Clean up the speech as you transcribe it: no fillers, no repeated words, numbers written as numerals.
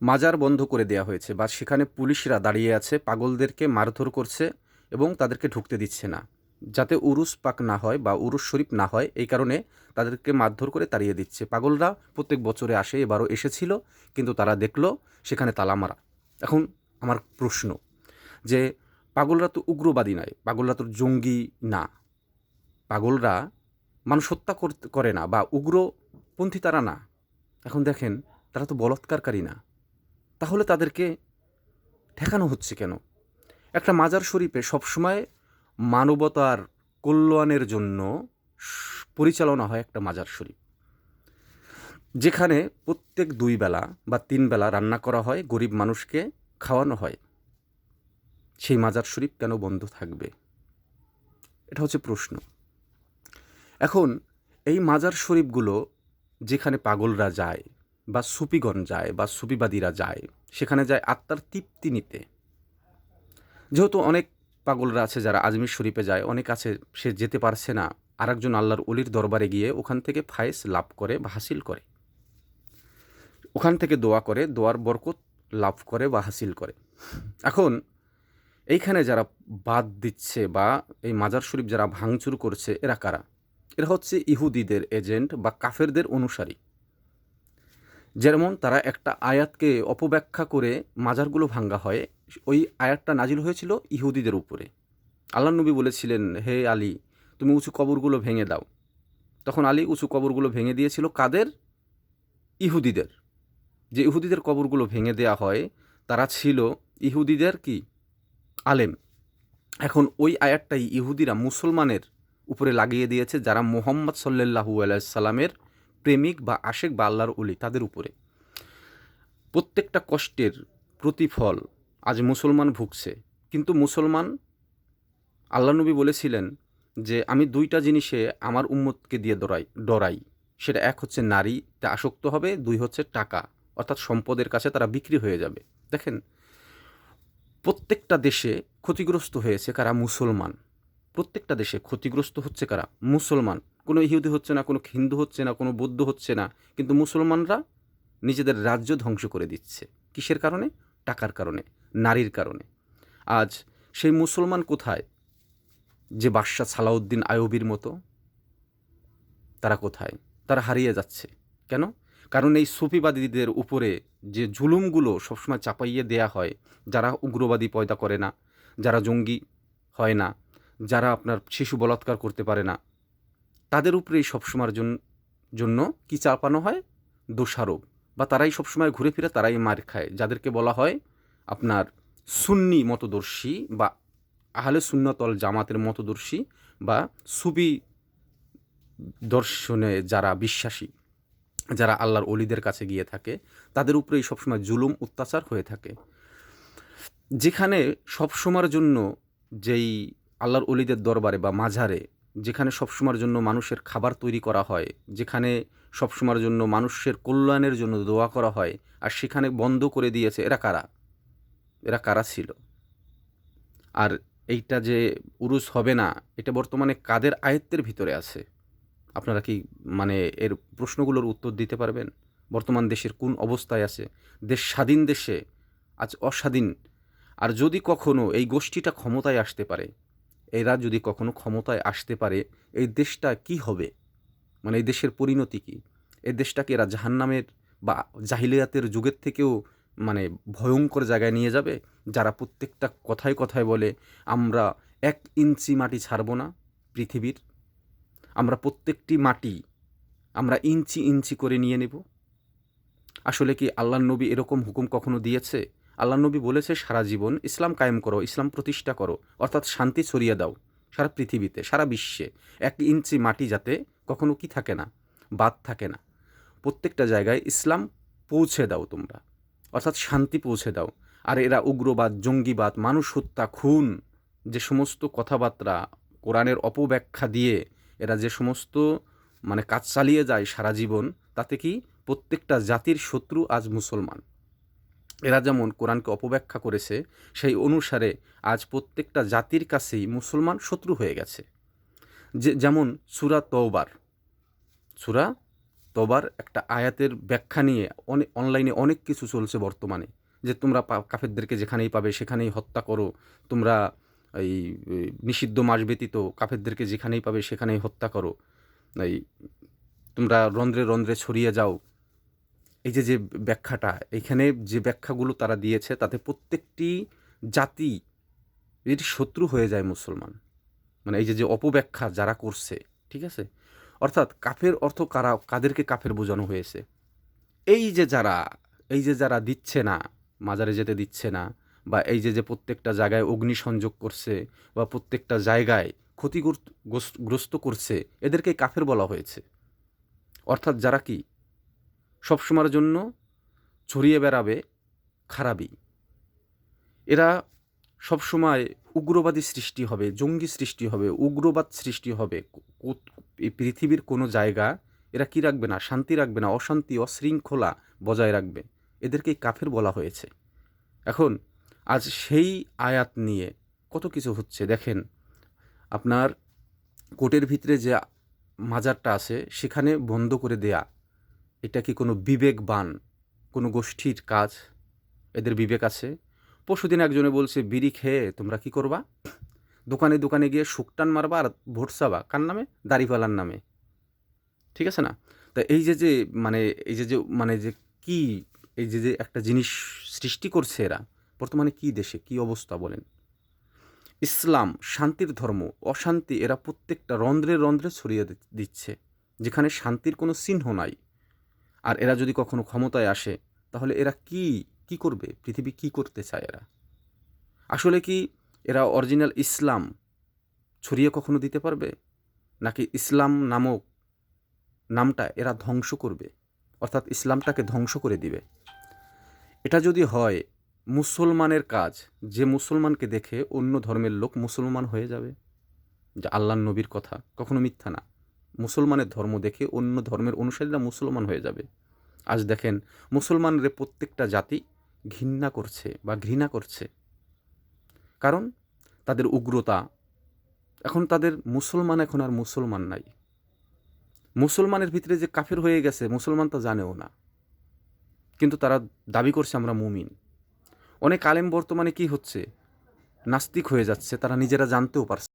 মাজার বন্ধ করে দেয়া হয়েছে বা সেখানে পুলিশরা দাঁড়িয়ে আছে, পাগলদেরকে মারধর করছে এবং তাদেরকে ঢুকতে দিচ্ছে না। যাতে উরুস পাক না হয় বা উরুস শরীফ না হয়, এই কারণে তাদেরকে মারধর করে তাড়িয়ে দিচ্ছে। পাগলরা প্রত্যেক বছরে আসে, এবারও এসেছিল, কিন্তু তারা দেখল সেখানে তালা মারা। এখন আমার প্রশ্ন যে পাগলরা তো উগ্রবাদী নয়, পাগলরা তো জঙ্গি না, পাগলরা মানুষ হত্যা করে না বা উগ্রপন্থী তারা না। এখন দেখেন, তারা তো বলাৎকারকারী না, তাহলে তাদেরকে ঠেকানো হচ্ছে কেন? একটা মাজার শরীফে সবসময় মানবতার কল্যাণের জন্য পরিচালনা হয় একটা মাজার শরীফ, যেখানে প্রত্যেক 2 বেলা বা 3 বেলা রান্না করা হয়, গরিব মানুষকে খাওয়ানো হয়। সেই মাজার শরীফ কেন বন্ধ থাকবে? এটা হচ্ছে প্রশ্ন। এখন এই মাজার শরীফগুলো যেখানে পাগলরা যায় বা সুফিগণ যায় বা সুফিবাদীরা যায়, সেখানে যায় আত্মার তৃপ্তি নিতে। যেহেতু অনেক পাগলরা আছে যারা আজমির শরীফে যায়, অনেক আছে সে যেতে পারছে না, আরেকজন আল্লাহর অলির দরবারে গিয়ে ওখান থেকে ফায়েজ লাভ করে বা হাসিল করে, ওখান থেকে দোয়া করে, দোয়ার বরকত লাভ করে বা হাসিল করে। এখন এইখানে যারা বাদ দিচ্ছে বা এই মাজার শরীফ যারা ভাঙচুর করছে, এরা কারা? এরা হচ্ছে ইহুদিদের এজেন্ট বা কাফেরদের অনুসারী। যেমন তারা একটা আয়াতকে অপব্যাখ্যা করে মাজারগুলো ভাঙ্গা হয়। ওই আয়াতটা নাজিল হয়েছিল ইহুদিদের উপরে। আল্লাহর নবী বলেছিলেন, হে আলী, তুমি উঁচু কবরগুলো ভেঙে দাও। তখন আলী উঁচু কবরগুলো ভেঙে দিয়েছিল কাদের? ইহুদিদের। যে ইহুদিদের কবরগুলো ভেঙে দেয়া হয়, তারা ছিল ইহুদিদের কি? আলেম। এখন ওই আয়াতটাই ইহুদিরা মুসলমানের উপরে লাগিয়ে দিয়েছে, যারা মুহাম্মদ সাল্লাল্লাহু আলাইহি সাল্লামের প্রেমিক বা আশেক বা আল্লাহর অলি, তাদের উপরে। প্রত্যেকটা কষ্টের প্রতিফল আজ মুসলমান ভুগছে। কিন্তু মুসলমান, আল্লাহ নবী বলেছিলেন যে আমি 2টা জিনিসে আমার উম্মতকে দিয়ে ডরাই। সেটা 1 হচ্ছে নারীতে আসক্ত হবে, 2 হচ্ছে টাকা, অর্থাৎ সম্পদের কাছে তারা বিক্রি হয়ে যাবে। দেখেন, প্রত্যেকটা দেশে ক্ষতিগ্রস্ত হয়েছে কারা? মুসলমান। প্রত্যেকটা দেশে ক্ষতিগ্রস্ত হচ্ছে কারা? মুসলমান। কোনো ইহুদি হচ্ছে না, কোনো হিন্দু হচ্ছে না, কোনো বৌদ্ধ হচ্ছে না, কিন্তু মুসলমানরা নিজেদের রাজ্য ধ্বংস করে দিচ্ছে। কিসের কারণে? টাকার কারণে, নারীর কারণে। আজ সেই মুসলমান কোথায়? যে বাদশাহ সালাউদ্দিন আইয়ুবীর মতো, তারা কোথায়? তারা হারিয়ে যাচ্ছে। কেন? কারণ এই সুফিবাদীদের উপরে যে জুলুমগুলো সবসময় চাপাইয়ে দেয়া হয়, যারা উগ্রবাদী পয়দা করে না, যারা জঙ্গি হয় না, যারা আপনার শিশু বলাৎকার করতে পারে না, তাদের উপরেই সবসময়ের জন্য কি চাপানো হয়? দোষারোপ। বা তারাই সবসময় ঘুরে ফিরে তারাই মার খায়, যাদেরকে বলা হয় আপনার সুন্নি মতদর্শী বা আহলে সুন্নাত ওয়াল জামাতের মতদর্শী বা সুফি দর্শনে যারা বিশ্বাসী, যারা আল্লাহর অলিদের কাছে গিয়ে থাকে, তাদের উপরেই সবসময় জুলুম অত্যাচার হয়ে থাকে। যেখানে সবসময়ের জন্য যেই আল্লাহর অলিদের দরবারে বা মাজারে, যেখানে সবসময়ের জন্য মানুষের খাবার তৈরি করা হয়, যেখানে সবসময়ের জন্য মানুষের কল্যাণের জন্য দোয়া করা হয়, আর সেখানে বন্ধ করে দিয়েছে, এরা কারা? এরা কারা ছিল? আর এইটা যে উরুস হবে না, এটা বর্তমানে কাদের আয়ত্তের ভিতরে আছে? আপনারা কি মানে এর প্রশ্নগুলোর উত্তর দিতে পারবেন? বর্তমান দেশের কোন অবস্থায় আছে? দেশ স্বাধীন দেশে আজ অস্বাধীন। আর যদি কখনো এই গোষ্ঠীটা ক্ষমতায় আসতে পারে, এরা যদি কখনো ক্ষমতায় আসতে পারে, এই দেশটা কি হবে? মানে এই দেশের পরিণতি কি? এই দেশটাকে এরা জাহান্নামের বা জাহিলিয়াতের যুগের থেকেও মানে ভয়ঙ্কর জায়গায় নিয়ে যাবে? যারা প্রত্যেকটা কথায় কথায় বলে, আমরা 1 ইঞ্চি মাটি ছাড়ব না পৃথিবীর। আমরা প্রত্যেকটি মাটি আমরা ইঞ্চি ইঞ্চি করে নিয়ে নেব। আসলে কি আল্লাহর নবী এরকম হুকুম কখনো দিয়েছে? আল্লাহর নবী বলেছে, সারা জীবন ইসলাম কায়েম করো, ইসলাম প্রতিষ্ঠা করো, অর্থাৎ শান্তি ছড়িয়ে দাও সারা পৃথিবীতে, সারা বিশ্বে। 1 ইঞ্চি মাটি যাতে কখনো কি থাকে না? বাদ থাকে না। প্রত্যেকটা জায়গায় ইসলাম পৌঁছে দাও তোমরা, অর্থাৎ শান্তি পৌঁছে দাও। আর এরা উগ্রবাদ, জঙ্গিবাদ, মানুষ হত্যা, খুন, যে সমস্ত কথাবার্তা, কোরআনের অপব্যাখ্যা দিয়ে এরা যে সমস্ত মানে কাজ চালিয়ে যায় সারা জীবন, তাতে কি প্রত্যেকটা জাতির শত্রু আজ মুসলমান। এরা যেমন কোরআনকে অপব্যাখ্যা করেছে, সেই অনুসারে আজ প্রত্যেকটা জাতির কাছেই মুসলমান শত্রু হয়ে গেছে। যেমন সূরা তওবার, সূরা তবার একটা আয়াতের ব্যাখ্যা নিয়ে অনলাইনে অনেক কিছু চলছে বর্তমানে, যে তোমরা কাফেরদেরকে যেখানেই পাবে সেখানেই হত্যা করো, তোমরা এই নিষিদ্ধ মাস ব্যতীত কাফেরদেরকে যেখানেই পাবে সেখানেই হত্যা করো, এই তোমরা রন্ধ্রে রন্ধ্রে ছড়িয়ে যাও। এই যে ব্যাখ্যাটা, এইখানে যে ব্যাখ্যাগুলো তারা দিয়েছে তাতে প্রত্যেকটি জাতি এর শত্রু হয়ে যায় মুসলমান। মানে এই যে অপব্যাখ্যা যারা করছে, ঠিক আছে? অর্থাৎ কাফের অর্থ কাদেরকে কাফের বোঝানো হয়েছে? এই যে যারা দিচ্ছে না, মাজারে যেতে দিচ্ছে না, বা এই যে প্রত্যেকটা জায়গায় অগ্নিসংযোগ করছে, বা প্রত্যেকটা জায়গায় ক্ষতিগ্রস্ত করছে, এদেরকে কাফের বলা হয়েছে। অর্থাৎ যারা কি সবসময়ের জন্য ছড়িয়ে বেড়াবে খারাপই, এরা সবসময় উগ্রবাদী সৃষ্টি হবে, জঙ্গি সৃষ্টি হবে, উগ্রবাদ সৃষ্টি হবে। এই পৃথিবীর কোনো জায়গা এরা কি রাখবে না, শান্তি রাখবে না, অশান্তি অশৃঙ্খলা বজায় রাখবে। এদেরকেই কাফের বলা হয়েছে। এখন আজ সেই আয়াত নিয়ে কত কিছু হচ্ছে দেখেন। আপনার কোর্টের ভিতরে যে মাজারটা আছে সেখানে বন্ধ করে দেয়া, এটা কি কোনো বিবেকবান কোনো গোষ্ঠীর কাজ? এদের বিবেক আছে? পরশুদিন একজনে বলছে, বিড়ি খেয়ে তোমরা কি করবা? দোকানে দোকানে গিয়ে শুকটান মারবা আর ভোট চাবা। কার নামে? দাড়িপাল্লার নামে। ঠিক আছে না? তা এই যে মানে এই যে মানে যে কি, এই যে একটা জিনিস সৃষ্টি করছে এরা, বর্তমানে কি দেশে কি অবস্থা বলেন? ইসলাম শান্তির ধর্ম, অশান্তি এরা প্রত্যেকটা রন্ধ্রে রন্ধ্রে ছড়িয়ে দিচ্ছে, যেখানে শান্তির কোনো চিহ্ন নাই। আর এরা যদি কখনো ক্ষমতায় আসে, তাহলে এরা কি করবে? পৃথিবী কি করতে চায় এরা? আসলে কি এরা অরিজিনাল ইসলাম ছড়িয়ে কখনো দিতে পারবে? নাকি ইসলাম নামক নামটা এরা ধ্বংস করবে, অর্থাৎ ইসলামটাকে ধ্বংস করে দিবে? এটা যদি হয় মুসলমানের কাজ, যে মুসলমানকে দেখে অন্য ধর্মের লোক মুসলমান হয়ে যাবে। যে আল্লাহর নবীর কথা কখনো মিথ্যা না। মুসলমানের ধর্ম দেখে অন্য ধর্মের অনুসারীরা মুসলমান হয়ে যাবে। আজ দেখেন মুসলমানদের প্রত্যেকটা জাতি ঘৃণা করছে বা ঘৃণা করছে, কারণ তাদের উগ্রতা। এখন তাদের মুসলমান এখন আর মুসলমান নাই। মুসলমানের ভিতরে যে কাফের হয়ে গেছে মুসলমান তা জানেও না, কিন্তু তারা দাবি করছে আমরা মুমিন। অনেক আলেম বর্তমানে কি হচ্ছে, নাস্তিক হয়ে যাচ্ছে, তারা নিজেরা জানতেও পারছে।